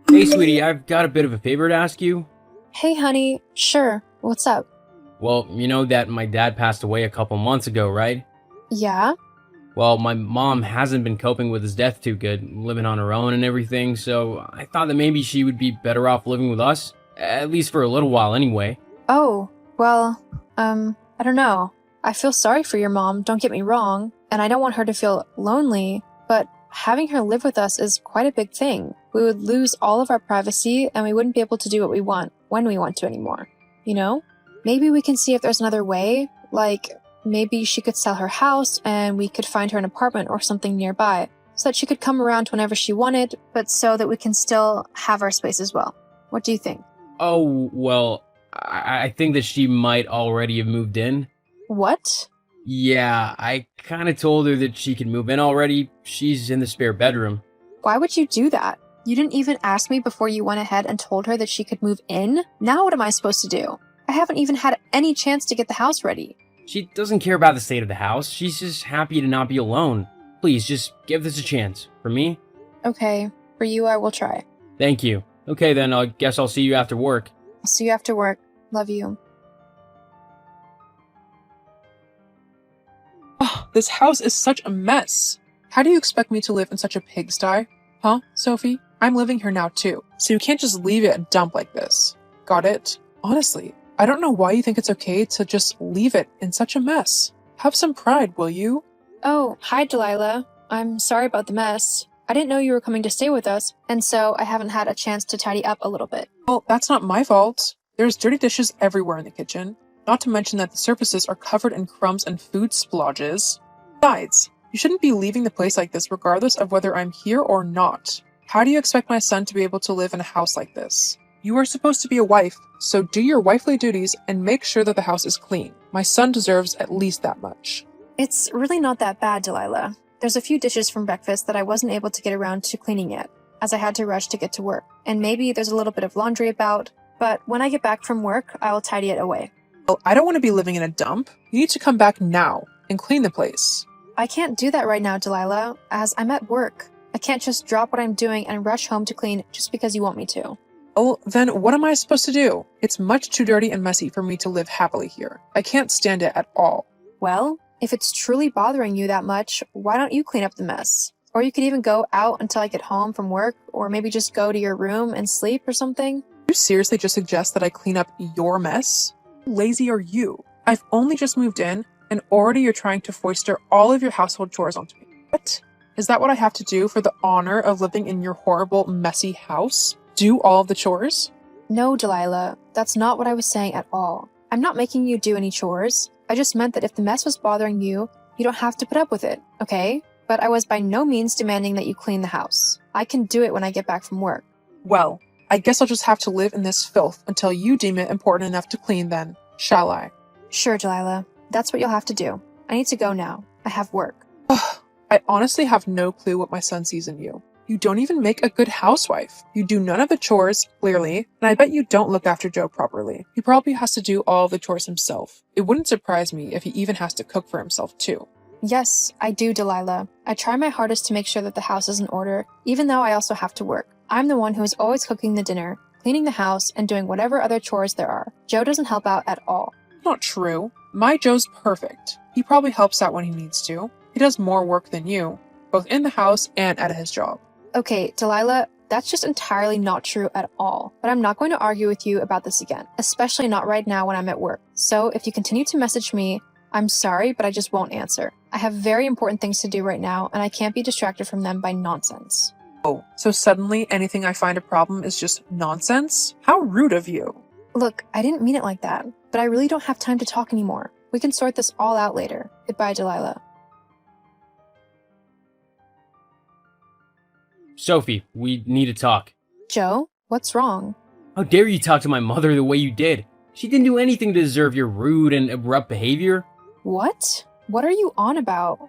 Hey, sweetie, I've got a bit of a favor to ask you. Hey, honey. Sure. What's up? Well, you know that my dad passed away a couple months ago, right? Yeah? Well, my mom hasn't been coping with his death too good, living on her own and everything, so I thought that maybe she would be better off living with us, at least for a little while anyway. Oh, well, I don't know. I feel sorry for your mom, don't get me wrong, and I don't want her to feel lonely, but having her live with us is quite a big thing. We would lose all of our privacy and we wouldn't be able to do what we want when we want to anymore. You know? Maybe we can see if there's another way, like maybe she could sell her house and we could find her an apartment or something nearby, so that she could come around whenever she wanted, but so that we can still have our space as well. What do you think? Oh, well, I think that she might already have moved in. What? Yeah, I kind of told her that she could move in already. She's in the spare bedroom. Why would you do that? You didn't even ask me before you went ahead and told her that she could move in? Now what am I supposed to do? I haven't even had any chance to get the house ready. She doesn't care about the state of the house. She's just happy to not be alone. Please, just give this a chance. For me? Okay, for you I will try. Thank you. Okay, then I guess I'll see you after work. I'll see you after work. Love you. Oh, this house is such a mess. How do you expect me to live in such a pigsty? Huh, Sophie? I'm living here now too, so you can't just leave it a dump like this. Got it? Honestly, I don't know why you think it's okay to just leave it in such a mess. Have some pride, will you? Oh, hi Delilah. I'm sorry about the mess. I didn't know you were coming to stay with us, and so I haven't had a chance to tidy up a little bit. Well, that's not my fault. There's dirty dishes everywhere in the kitchen, not to mention that the surfaces are covered in crumbs and food splodges. Besides, you shouldn't be leaving the place like this regardless of whether I'm here or not. How do you expect my son to be able to live in a house like this? You are supposed to be a wife, so do your wifely duties and make sure that the house is clean. My son deserves at least that much. It's really not that bad, Delilah. There's a few dishes from breakfast that I wasn't able to get around to cleaning yet, as I had to rush to get to work. And maybe there's a little bit of laundry about, but when I get back from work, I will tidy it away. Well, I don't want to be living in a dump. You need to come back now and clean the place. I can't do that right now, Delilah, as I'm at work. I can't just drop what I'm doing and rush home to clean just because you want me to. Oh, then what am I supposed to do? It's much too dirty and messy for me to live happily here. I can't stand it at all. Well, if it's truly bothering you that much, why don't you clean up the mess? Or you could even go out until I get home from work, or maybe just go to your room and sleep or something. You seriously just suggest that I clean up your mess? How lazy are you? I've only just moved in, and already you're trying to foister all of your household chores onto me. What? Is that what I have to do for the honor of living in your horrible, messy house? Do all of the chores? No, Delilah, that's not what I was saying at all. I'm not making you do any chores. I just meant that if the mess was bothering you, you don't have to put up with it, okay? But I was by no means demanding that you clean the house. I can do it when I get back from work. Well, I guess I'll just have to live in this filth until you deem it important enough to clean then, shall I? Sure, Delilah. That's what you'll have to do. I need to go now. I have work. I honestly have no clue what my son sees in you. You don't even make a good housewife. You do none of the chores, clearly, and I bet you don't look after Joe properly. He probably has to do all of the chores himself. It wouldn't surprise me if he even has to cook for himself too. Yes, I do, Delilah. I try my hardest to make sure that the house is in order, even though I also have to work. I'm the one who is always cooking the dinner, cleaning the house, and doing whatever other chores there are. Joe doesn't help out at all. Not true. My Joe's perfect. He probably helps out when he needs to. He does more work than you, both in the house and at his job. Okay, Delilah, that's just entirely not true at all. But I'm not going to argue with you about this again, especially not right now when I'm at work. So if you continue to message me, I'm sorry, but I just won't answer. I have very important things to do right now, and I can't be distracted from them by nonsense. Oh, so suddenly anything I find a problem is just nonsense? How rude of you. Look, I didn't mean it like that, but I really don't have time to talk anymore. We can sort this all out later. Goodbye, Delilah. Sophie, we need to talk. Joe, what's wrong? How dare you talk to my mother the way you did? She didn't do anything to deserve your rude and abrupt behavior. What? What are you on about?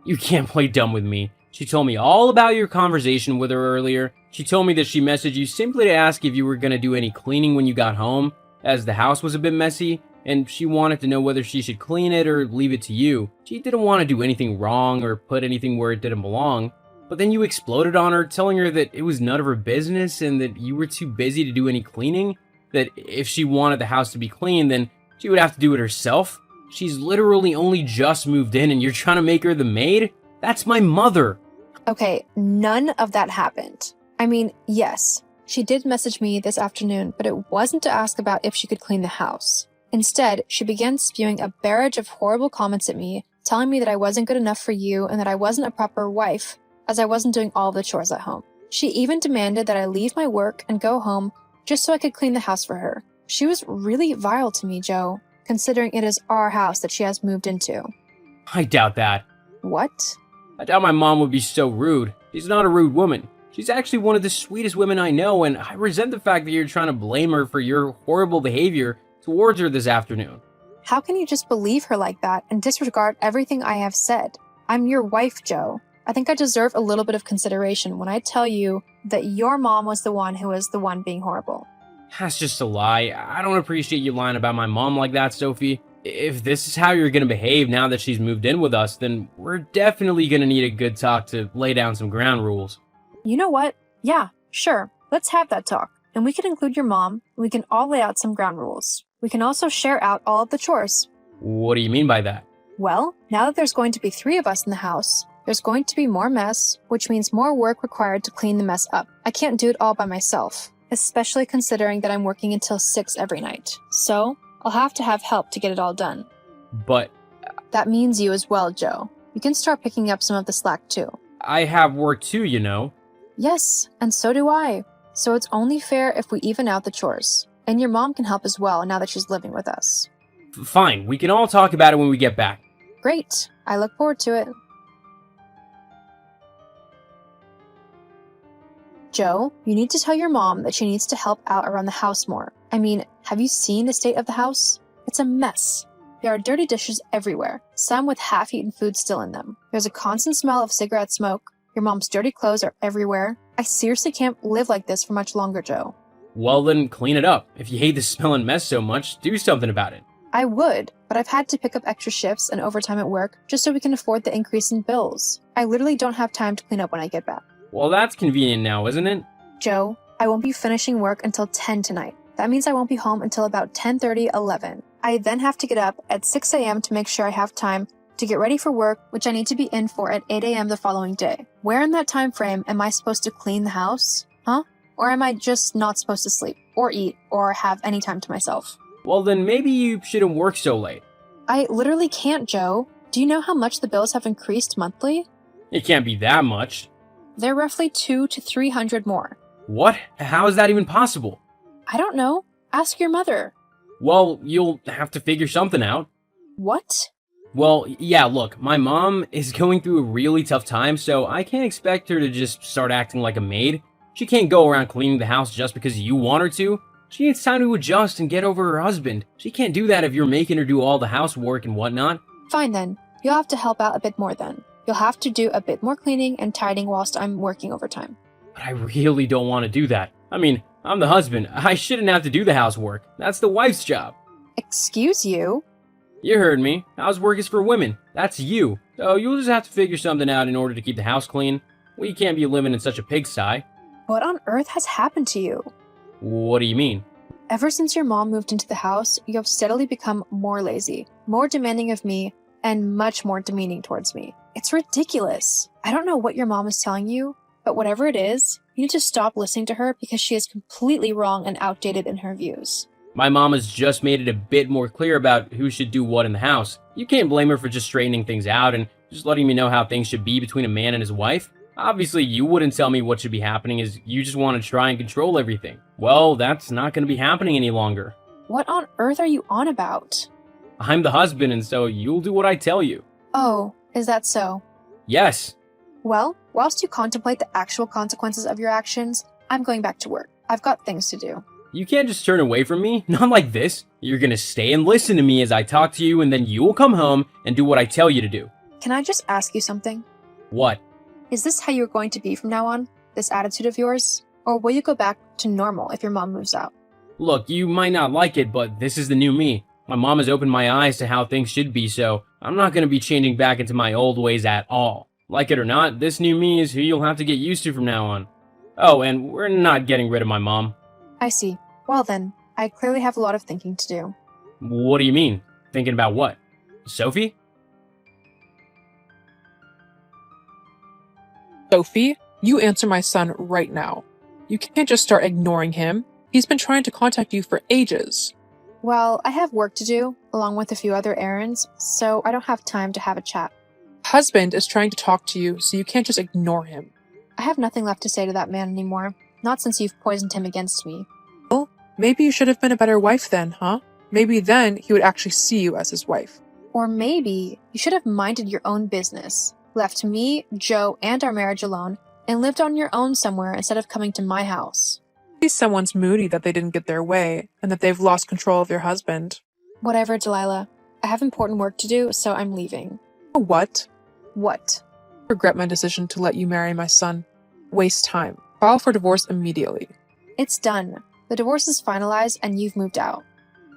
You can't play dumb with me. She told me all about your conversation with her earlier. She told me that she messaged you simply to ask if you were going to do any cleaning when you got home, as the house was a bit messy, and she wanted to know whether she should clean it or leave it to you. She didn't want to do anything wrong or put anything where it didn't belong. But then you exploded on her, telling her that it was none of her business and that you were too busy to do any cleaning, that if she wanted the house to be clean, then she would have to do it herself. She's literally only just moved in and you're trying to make her the maid? That's my mother. Okay, none of that happened. I mean, yes, she did message me this afternoon, but it wasn't to ask about if she could clean the house. Instead, she began spewing a barrage of horrible comments at me, telling me that I wasn't good enough for you and that I wasn't a proper wife, as I wasn't doing all the chores at home. She even demanded that I leave my work and go home just so I could clean the house for her. She was really vile to me, Joe, considering it is our house that she has moved into. I doubt that. What? I doubt my mom would be so rude. She's not a rude woman. She's actually one of the sweetest women I know, and I resent the fact that you're trying to blame her for your horrible behavior towards her this afternoon. How can you just believe her like that and disregard everything I have said? I'm your wife, Joe. I think I deserve a little bit of consideration when I tell you that your mom was the one who was the one being horrible. That's just a lie. I don't appreciate you lying about my mom like that, Sophie. If this is how you're going to behave now that she's moved in with us, then we're definitely going to need a good talk to lay down some ground rules. You know what? Yeah, sure. Let's have that talk. And we can include your mom, and we can all lay out some ground rules. We can also share out all of the chores. What do you mean by that? Well, now that there's going to be 3 of us in the house, there's going to be more mess, which means more work required to clean the mess up. I can't do it all by myself, especially considering that I'm working until 6 every night. So, I'll have to have help to get it all done. But That means you as well, Joe. You can start picking up some of the slack too. I have work too, you know. Yes, and so do I. So it's only fair if we even out the chores. And your mom can help as well now that she's living with us. Fine, we can all talk about it when we get back. Great. I look forward to it. Joe, you need to tell your mom that she needs to help out around the house more. I mean, have you seen the state of the house? It's a mess. There are dirty dishes everywhere, some with half-eaten food still in them. There's a constant smell of cigarette smoke. Your mom's dirty clothes are everywhere. I seriously can't live like this for much longer, Joe. Well then, clean it up. If you hate the smell and mess so much, do something about it. I would, but I've had to pick up extra shifts and overtime at work just so we can afford the increase in bills. I literally don't have time to clean up when I get back. Well, that's convenient now, isn't it? Joe, I won't be finishing work until 10 tonight. That means I won't be home until about 10:30, 11. I then have to get up at 6 a.m. to make sure I have time to get ready for work, which I need to be in for at 8 a.m. the following day. Where in that time frame am I supposed to clean the house? Huh? Or am I just not supposed to sleep, or eat, or have any time to myself? Well then, maybe you shouldn't work so late. I literally can't, Joe. Do you know how much the bills have increased monthly? It can't be that much. They're roughly 200 to 300 more. What? How is that even possible? I don't know. Ask your mother. Well, you'll have to figure something out. What? Well, yeah, look, my mom is going through a really tough time, so I can't expect her to just start acting like a maid. She can't go around cleaning the house just because you want her to. She needs time to adjust and get over her husband. She can't do that if you're making her do all the housework and whatnot. Fine then. You'll have to help out a bit more then. You'll have to do a bit more cleaning and tidying whilst I'm working overtime. But I really don't want to do that. I mean, I'm the husband. I shouldn't have to do the housework. That's the wife's job. Excuse you? You heard me. Housework is for women. That's you. So you'll just have to figure something out in order to keep the house clean. We can't be living in such a pigsty. What on earth has happened to you? What do you mean? Ever since your mom moved into the house, you have steadily become more lazy, more demanding of me, and much more demeaning towards me. It's ridiculous. I don't know what your mom is telling you, but whatever it is, you need to stop listening to her because she is completely wrong and outdated in her views. My mom has just made it a bit more clear about who should do what in the house. You can't blame her for just straightening things out and just letting me know how things should be between a man and his wife. Obviously, you wouldn't tell me what should be happening as you just want to try and control everything. Well, that's not going to be happening any longer. What on earth are you on about? I'm the husband, and so you'll do what I tell you. Oh, is that so? Yes. Well, whilst you contemplate the actual consequences of your actions, I'm going back to work. I've got things to do. You can't just turn away from me. Not like this. You're going to stay and listen to me as I talk to you, and then you'll come home and do what I tell you to do. Can I just ask you something? What? Is this how you're going to be from now on? This attitude of yours? Or will you go back to normal if your mom moves out? Look, you might not like it, but this is the new me. My mom has opened my eyes to how things should be, so I'm not going to be changing back into my old ways at all. Like it or not, this new me is who you'll have to get used to from now on. Oh, and we're not getting rid of my mom. I see. Well then, I clearly have a lot of thinking to do. What do you mean? Thinking about what? Sophie? Sophie, you answer my son right now. You can't just start ignoring him. He's been trying to contact you for ages. Well, I have work to do, along with a few other errands, so I don't have time to have a chat. Husband is trying to talk to you, so you can't just ignore him. I have nothing left to say to that man anymore. Not since you've poisoned him against me. Well, maybe you should have been a better wife then, huh? Maybe then he would actually see you as his wife. Or maybe you should have minded your own business, left me, Joe, and our marriage alone, and lived on your own somewhere instead of coming to my house. Maybe someone's moody that they didn't get their way, and that they've lost control of your husband. Whatever, Delilah. I have important work to do, so I'm leaving. What? What? I regret my decision to let you marry my son. Waste time. File for divorce immediately. It's done. The divorce is finalized and you've moved out.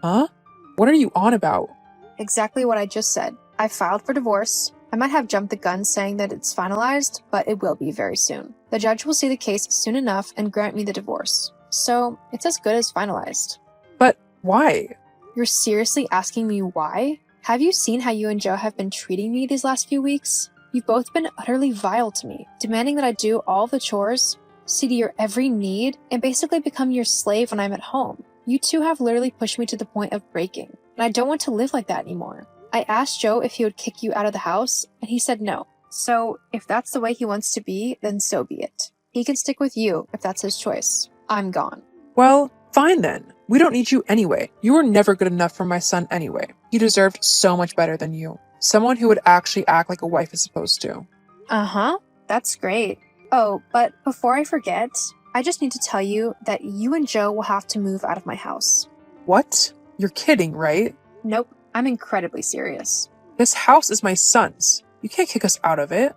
Huh? What are you on about? Exactly what I just said. I filed for divorce. I might have jumped the gun saying that it's finalized, but it will be very soon. The judge will see the case soon enough and grant me the divorce. So, it's as good as finalized. But why? You're seriously asking me why? Have you seen how you and Joe have been treating me these last few weeks? You've both been utterly vile to me, demanding that I do all the chores, see to your every need, and basically become your slave when I'm at home. You two have literally pushed me to the point of breaking, and I don't want to live like that anymore. I asked Joe if he would kick you out of the house, and he said no. So, if that's the way he wants to be, then so be it. He can stick with you if that's his choice. I'm gone. Well, fine then. We don't need you anyway. You were never good enough for my son anyway. He deserved so much better than you. Someone who would actually act like a wife is supposed to. Uh-huh. That's great. Oh, but before I forget, I just need to tell you that you and Joe will have to move out of my house. What? You're kidding, right? Nope, I'm incredibly serious. This house is my son's. You can't kick us out of it.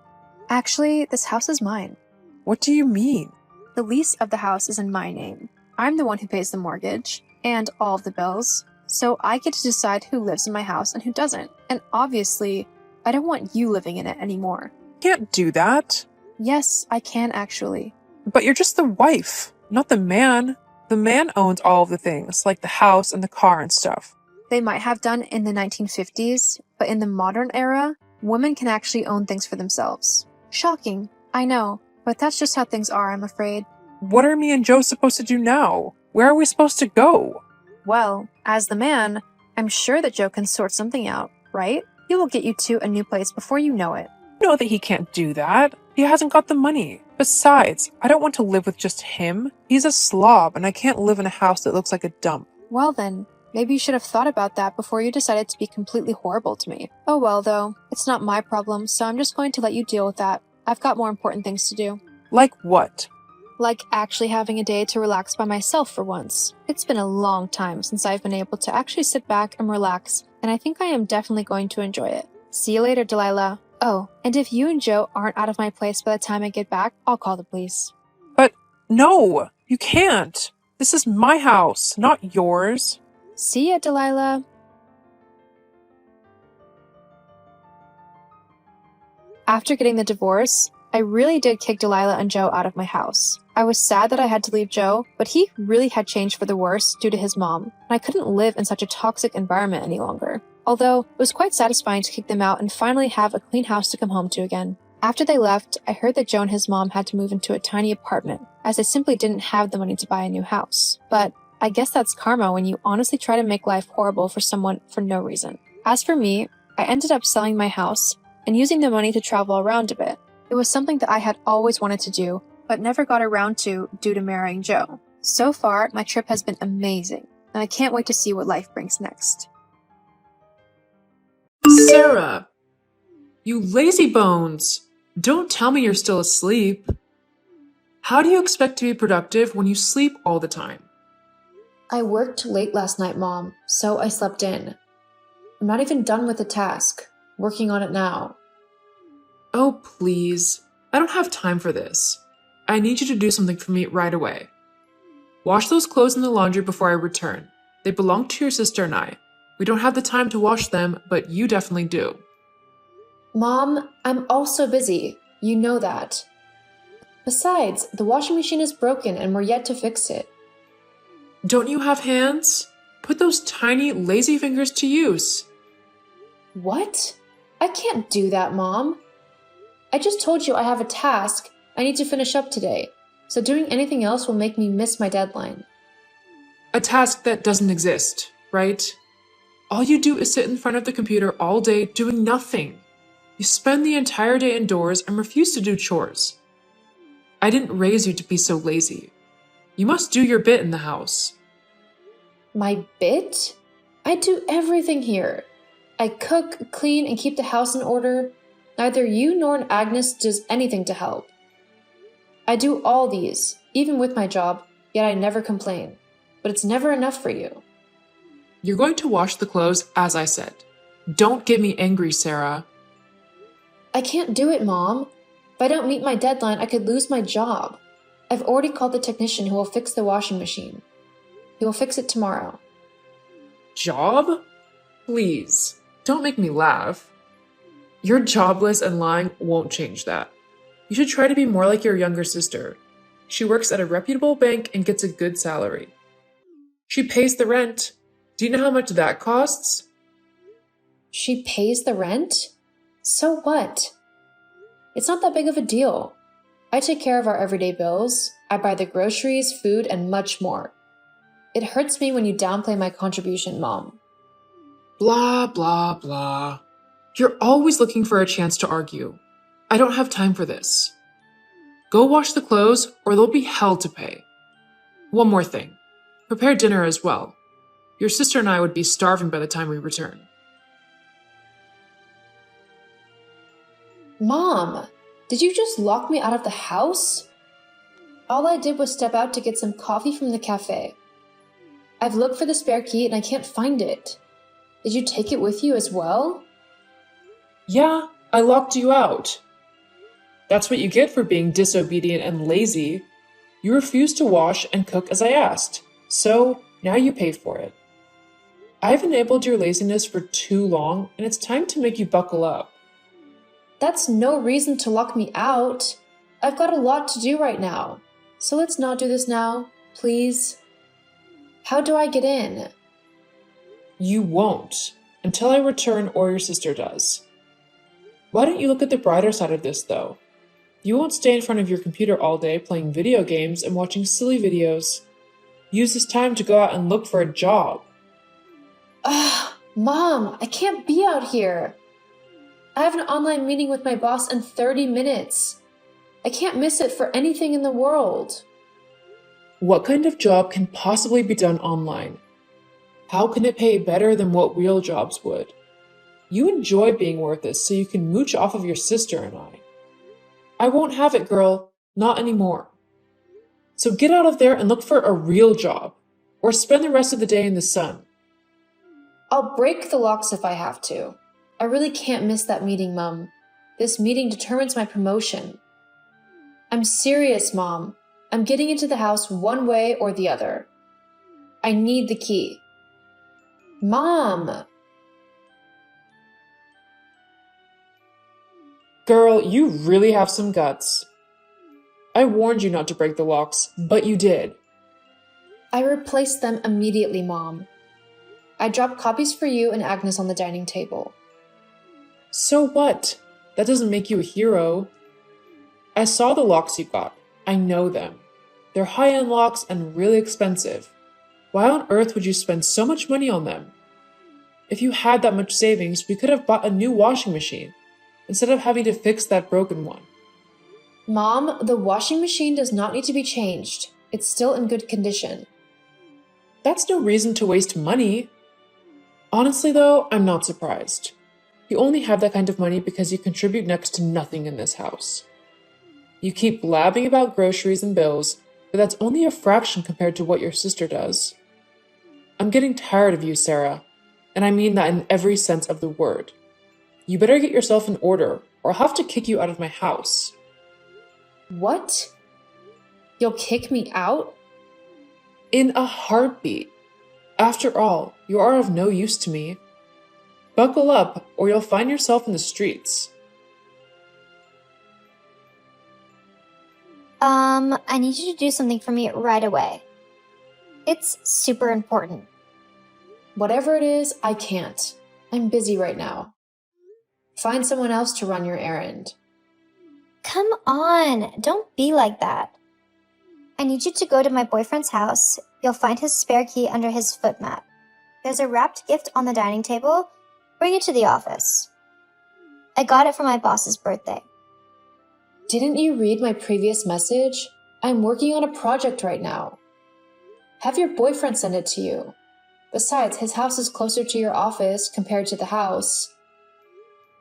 Actually, this house is mine. What do you mean? The lease of the house is in my name. I'm the one who pays the mortgage and all of the bills, so I get to decide who lives in my house and who doesn't. And obviously, I don't want you living in it anymore. You can't do that. Yes, I can actually. But you're just the wife, not the man. The man owns all of the things, like the house and the car and stuff. They might have done in the 1950s, but in the modern era, women can actually own things for themselves. Shocking, I know, but that's just how things are, I'm afraid. What are me and Joe supposed to do now? Where are we supposed to go? Well, as the man, I'm sure that Joe can sort something out, right? He will get you two a new place before you know it. You know that he can't do that. He hasn't got the money. Besides, I don't want to live with just him. He's a slob, and I can't live in a house that looks like a dump. Well then, maybe you should have thought about that before you decided to be completely horrible to me. Oh well though, it's not my problem, so I'm just going to let you deal with that. I've got more important things to do. Like what? Like actually having a day to relax by myself for once. It's been a long time since I've been able to actually sit back and relax, and I think I am definitely going to enjoy it. See you later, Delilah. Oh, and if you and Joe aren't out of my place by the time I get back, I'll call the police. But no, you can't. This is my house, not yours. See ya, Delilah. After getting the divorce, I really did kick Delilah and Joe out of my house. I was sad that I had to leave Joe, but he really had changed for the worse due to his mom, and I couldn't live in such a toxic environment any longer. Although, it was quite satisfying to kick them out and finally have a clean house to come home to again. After they left, I heard that Joe and his mom had to move into a tiny apartment, as they simply didn't have the money to buy a new house. But I guess that's karma when you honestly try to make life horrible for someone for no reason. As for me, I ended up selling my house and using the money to travel around a bit. It was something that I had always wanted to do, but never got around to due to marrying Joe. So far, my trip has been amazing, and I can't wait to see what life brings next. Sarah! You lazy bones! Don't tell me you're still asleep. How do you expect to be productive when you sleep all the time? I worked late last night, Mom, so I slept in. I'm not even done with the task. Working on it now. Oh, please. I don't have time for this. I need you to do something for me right away. Wash those clothes in the laundry before I return. They belong to your sister and I. We don't have the time to wash them, but you definitely do. Mom, I'm also busy. You know that. Besides, the washing machine is broken and we're yet to fix it. Don't you have hands? Put those tiny, lazy fingers to use. What? I can't do that, Mom. I just told you I have a task I need to finish up today, so doing anything else will make me miss my deadline. A task that doesn't exist, right? All you do is sit in front of the computer all day doing nothing. You spend the entire day indoors and refuse to do chores. I didn't raise you to be so lazy. You must do your bit in the house. My bit? I do everything here. I cook, clean, and keep the house in order. Neither you nor Agnes does anything to help. I do all these, even with my job, yet I never complain. But it's never enough for you. You're going to wash the clothes, as I said. Don't get me angry, Sarah. I can't do it, Mom. If I don't meet my deadline, I could lose my job. I've already called the technician who will fix the washing machine. He will fix it tomorrow. Job? Please, don't make me laugh. You're jobless and lying won't change that. You should try to be more like your younger sister. She works at a reputable bank and gets a good salary. She pays the rent. Do you know how much that costs? She pays the rent? So what? It's not that big of a deal. I take care of our everyday bills. I buy the groceries, food, and much more. It hurts me when you downplay my contribution, Mom. Blah, blah, blah. You're always looking for a chance to argue. I don't have time for this. Go wash the clothes or there'll be hell to pay. One more thing. Prepare dinner as well. Your sister and I would be starving by the time we return. Mom, did you just lock me out of the house? All I did was step out to get some coffee from the cafe. I've looked for the spare key and I can't find it. Did you take it with you as well? Yeah, I locked you out. That's what you get for being disobedient and lazy. You refused to wash and cook as I asked, so now you pay for it. I've enabled your laziness for too long, and it's time to make you buckle up. That's no reason to lock me out. I've got a lot to do right now. So let's not do this now, please. How do I get in? You won't, until I return or your sister does. Why don't you look at the brighter side of this, though? You won't stay in front of your computer all day playing video games and watching silly videos. Use this time to go out and look for a job. Ugh, Mom, I can't be out here. I have an online meeting with my boss in 30 minutes. I can't miss it for anything in the world. What kind of job can possibly be done online? How can it pay better than what real jobs would? You enjoy being worthless so you can mooch off of your sister and I. I won't have it, girl. Not anymore. So get out of there and look for a real job, or spend the rest of the day in the sun. I'll break the locks if I have to. I really can't miss that meeting, Mom. This meeting determines my promotion. I'm serious, Mom. I'm getting into the house one way or the other. I need the key. Mom! Girl, you really have some guts. I warned you not to break the locks, but you did. I replaced them immediately, Mom. I dropped copies for you and Agnes on the dining table. So what? That doesn't make you a hero. I saw the locks you got. I know them. They're high-end locks and really expensive. Why on earth would you spend so much money on them? If you had that much savings, we could have bought a new washing machine, instead of having to fix that broken one. Mom, the washing machine does not need to be changed. It's still in good condition. That's no reason to waste money. Honestly though, I'm not surprised. You only have that kind of money because you contribute next to nothing in this house. You keep blabbing about groceries and bills, but that's only a fraction compared to what your sister does. I'm getting tired of you, Sarah, and I mean that in every sense of the word. You better get yourself in order, or I'll have to kick you out of my house. What? You'll kick me out? In a heartbeat. After all, you are of no use to me. Buckle up, or you'll find yourself in the streets. I need you to do something for me right away. It's super important. Whatever it is, I can't. I'm busy right now. Find someone else to run your errand. Come on, don't be like that. I need you to go to my boyfriend's house. You'll find his spare key under his foot mat. There's a wrapped gift on the dining table. Bring it to the office. I got it for my boss's birthday. Didn't you read my previous message? I'm working on a project right now. Have your boyfriend send it to you. Besides, his house is closer to your office compared to the house.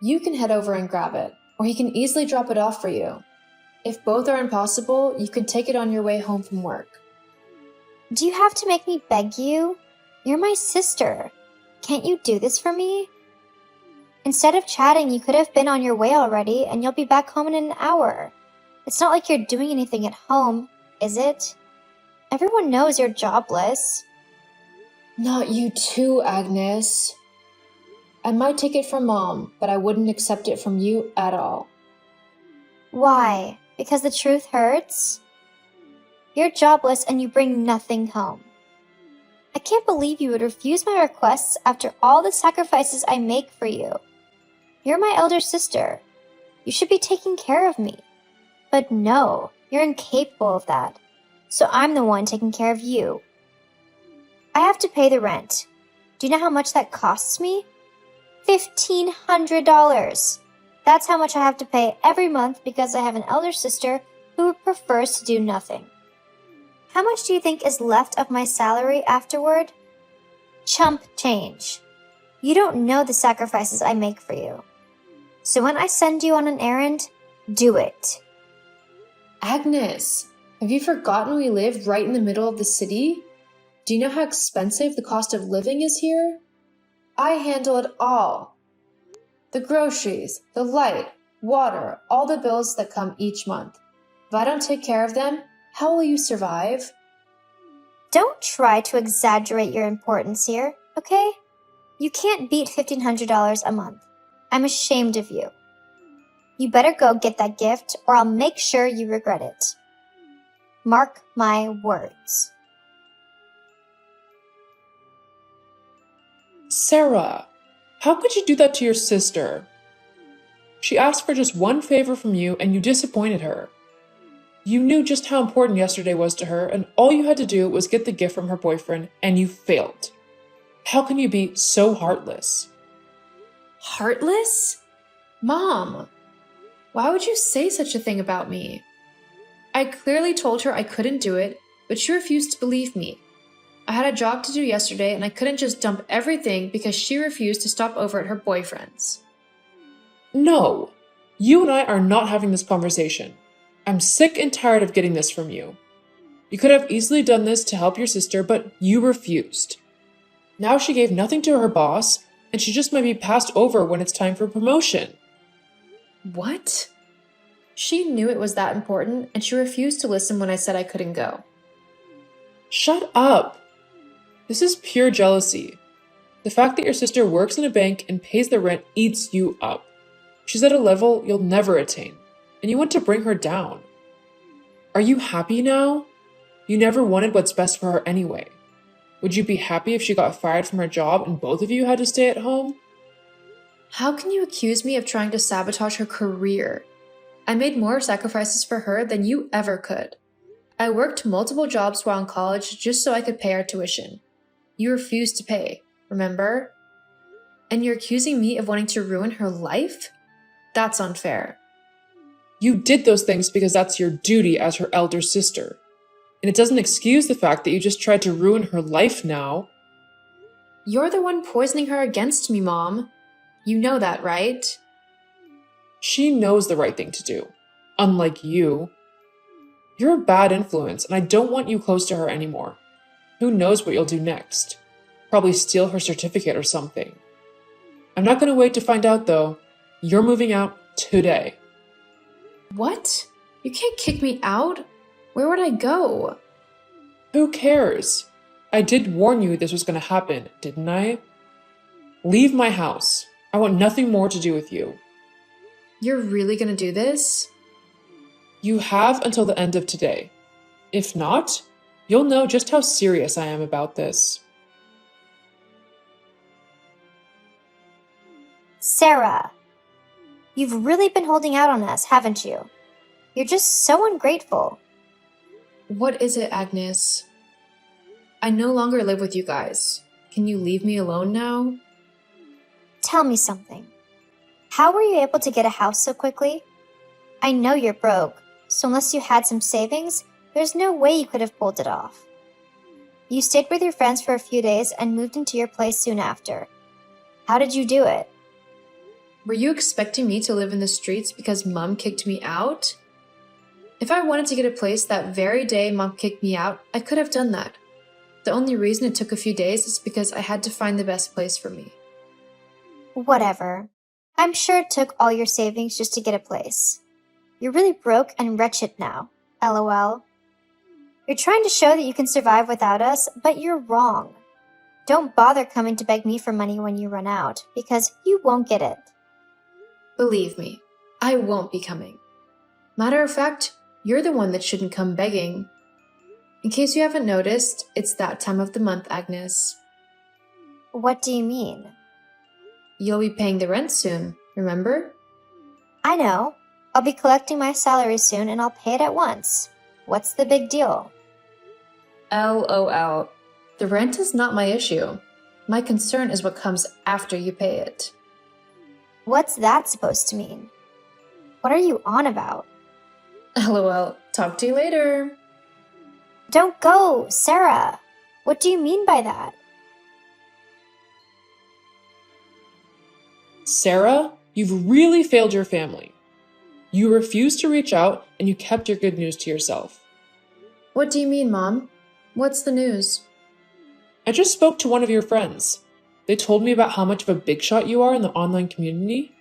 You can head over and grab it, or he can easily drop it off for you. If both are impossible, you can take it on your way home from work. Do you have to make me beg you? You're my sister. Can't you do this for me? Instead of chatting, you could have been on your way already, and you'll be back home in an hour. It's not like you're doing anything at home, is it? Everyone knows you're jobless. Not you too, Agnes. I might take it from Mom, but I wouldn't accept it from you at all. Why? Because the truth hurts? You're jobless and you bring nothing home. I can't believe you would refuse my requests after all the sacrifices I make for you. You're my elder sister. You should be taking care of me. But no, you're incapable of that. So I'm the one taking care of you. I have to pay the rent. Do you know how much that costs me? $1,500. That's how much I have to pay every month because I have an elder sister who prefers to do nothing. How much do you think is left of my salary afterward? Chump change. You don't know the sacrifices I make for you. So when I send you on an errand, do it. Agnes, have you forgotten we live right in the middle of the city? Do you know how expensive the cost of living is here? I handle it all. The groceries, the light, water, all the bills that come each month. If I don't take care of them, how will you survive? Don't try to exaggerate your importance here, okay? You can't beat $1,500 a month. I'm ashamed of you. You better go get that gift or I'll make sure you regret it. Mark my words. Sarah, how could you do that to your sister? She asked for just one favor from you and you disappointed her. You knew just how important yesterday was to her, and all you had to do was get the gift from her boyfriend, and you failed. How can you be so heartless? Heartless? Mom, why would you say such a thing about me? I clearly told her I couldn't do it, but she refused to believe me. I had a job to do yesterday, and I couldn't just dump everything because she refused to stop over at her boyfriend's. No, you and I are not having this conversation. I'm sick and tired of getting this from you. You could have easily done this to help your sister, but you refused. Now she gave nothing to her boss, and she just might be passed over when it's time for promotion. What? She knew it was that important, and she refused to listen when I said I couldn't go. Shut up! This is pure jealousy. The fact that your sister works in a bank and pays the rent eats you up. She's at a level you'll never attain, and you want to bring her down. Are you happy now? You never wanted what's best for her anyway. Would you be happy if she got fired from her job and both of you had to stay at home? How can you accuse me of trying to sabotage her career? I made more sacrifices for her than you ever could. I worked multiple jobs while in college just so I could pay her tuition. You refused to pay, remember? And you're accusing me of wanting to ruin her life? That's unfair. You did those things because that's your duty as her elder sister. And it doesn't excuse the fact that you just tried to ruin her life now. You're the one poisoning her against me, Mom. You know that, right? She knows the right thing to do, unlike you. You're a bad influence, and I don't want you close to her anymore. Who knows what you'll do next? Probably steal her certificate or something. I'm not going to wait to find out, though. You're moving out today. What? You can't kick me out? Where would I go? Who cares? I did warn you this was going to happen, didn't I? Leave my house. I want nothing more to do with you. You're really gonna do this? You have until the end of today. If not, you'll know just how serious I am about this. Sarah, you've really been holding out on us, haven't you? You're just so ungrateful. What is it, Agnes? I no longer live with you guys. Can you leave me alone now? Tell me something. How were you able to get a house so quickly? I know you're broke, so unless you had some savings, there's no way you could have pulled it off. You stayed with your friends for a few days and moved into your place soon after. How did you do it? Were you expecting me to live in the streets because Mom kicked me out? If I wanted to get a place that very day Mom kicked me out, I could have done that. The only reason it took a few days is because I had to find the best place for me. Whatever. I'm sure it took all your savings just to get a place. You're really broke and wretched now. LOL. You're trying to show that you can survive without us, but you're wrong. Don't bother coming to beg me for money when you run out, because you won't get it. Believe me, I won't be coming. Matter of fact, you're the one that shouldn't come begging. In case you haven't noticed, it's that time of the month, Agnes. What do you mean? You'll be paying the rent soon, remember? I know. I'll be collecting my salary soon and I'll pay it at once. What's the big deal? LOL. The rent is not my issue. My concern is what comes after you pay it. What's that supposed to mean? What are you on about? LOL. Talk to you later. Don't go, Sarah. What do you mean by that? Sarah, you've really failed your family. You refused to reach out and you kept your good news to yourself. What do you mean, Mom? What's the news? I just spoke to one of your friends. They told me about how much of a big shot you are in the online community.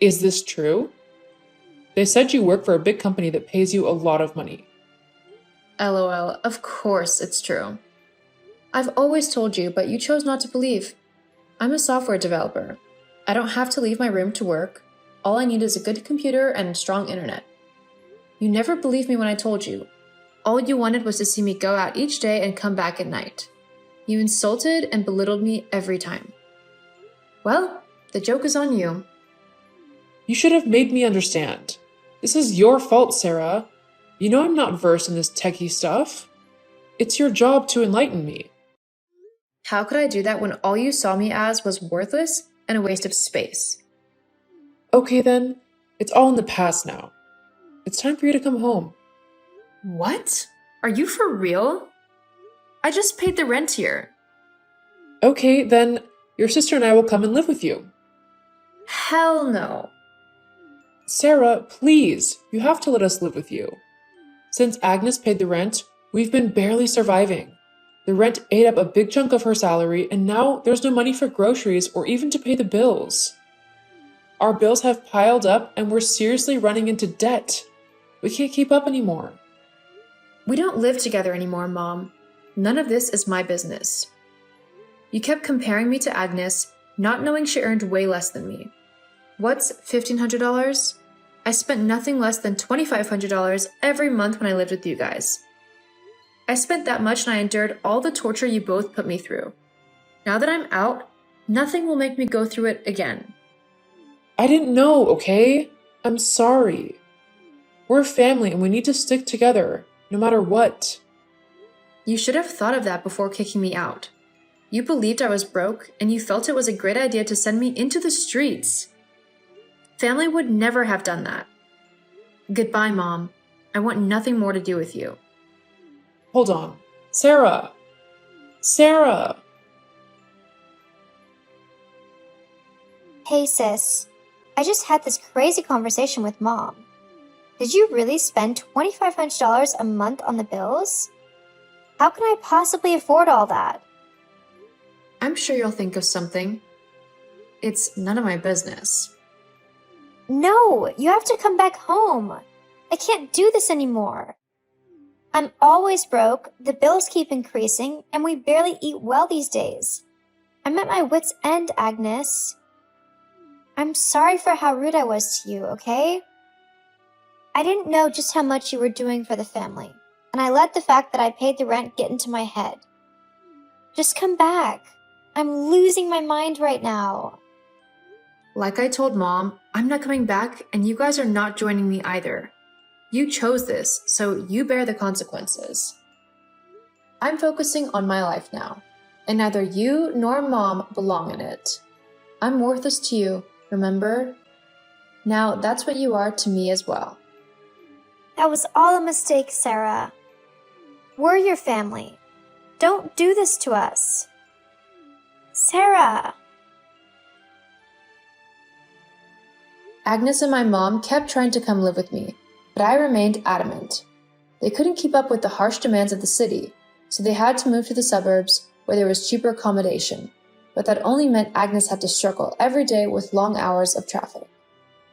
Is this true? They said you work for a big company that pays you a lot of money. LOL. Of course it's true. I've always told you, but you chose not to believe. I'm a software developer. I don't have to leave my room to work. All I need is a good computer and strong internet. You never believed me when I told you. All you wanted was to see me go out each day and come back at night. You insulted and belittled me every time. Well, the joke is on you. You should have made me understand. This is your fault, Sarah. You know I'm not versed in this techie stuff. It's your job to enlighten me. How could I do that when all you saw me as was worthless and a waste of space? Okay then, it's all in the past now. It's time for you to come home. What? Are you for real? I just paid the rent here. Okay, then your sister and I will come and live with you. Hell no. Sarah, please, you have to let us live with you. Since Agnes paid the rent, we've been barely surviving. The rent ate up a big chunk of her salary, and now there's no money for groceries or even to pay the bills. Our bills have piled up, and we're seriously running into debt. We can't keep up anymore. We don't live together anymore, Mom. None of this is my business. You kept comparing me to Agnes, not knowing she earned way less than me. What's $1,500? I spent nothing less than $2,500 every month when I lived with you guys. I spent that much and I endured all the torture you both put me through. Now that I'm out, nothing will make me go through it again. I didn't know, okay? I'm sorry. We're a family and we need to stick together, no matter what. You should have thought of that before kicking me out. You believed I was broke, and you felt it was a great idea to send me into the streets. Family would never have done that. Goodbye, Mom. I want nothing more to do with you. Hold on. Sarah! Sarah! Hey sis, I just had this crazy conversation with Mom. Did you really spend $2,500 a month on the bills? How can I possibly afford all that? I'm sure you'll think of something. It's none of my business. No, you have to come back home. I can't do this anymore. I'm always broke, the bills keep increasing, and we barely eat well these days. I'm at my wit's end, Agnes. I'm sorry for how rude I was to you, okay? I didn't know just how much you were doing for the family, and I let the fact that I paid the rent get into my head. Just come back. I'm losing my mind right now. Like I told Mom, I'm not coming back, and you guys are not joining me either. You chose this, so you bear the consequences. I'm focusing on my life now, and neither you nor Mom belong in it. I'm worthless to you, remember? Now that's what you are to me as well. That was all a mistake, Sarah. We're your family. Don't do this to us. Sarah! Agnes and my mom kept trying to come live with me, but I remained adamant. They couldn't keep up with the harsh demands of the city, so they had to move to the suburbs where there was cheaper accommodation, but that only meant Agnes had to struggle every day with long hours of traffic.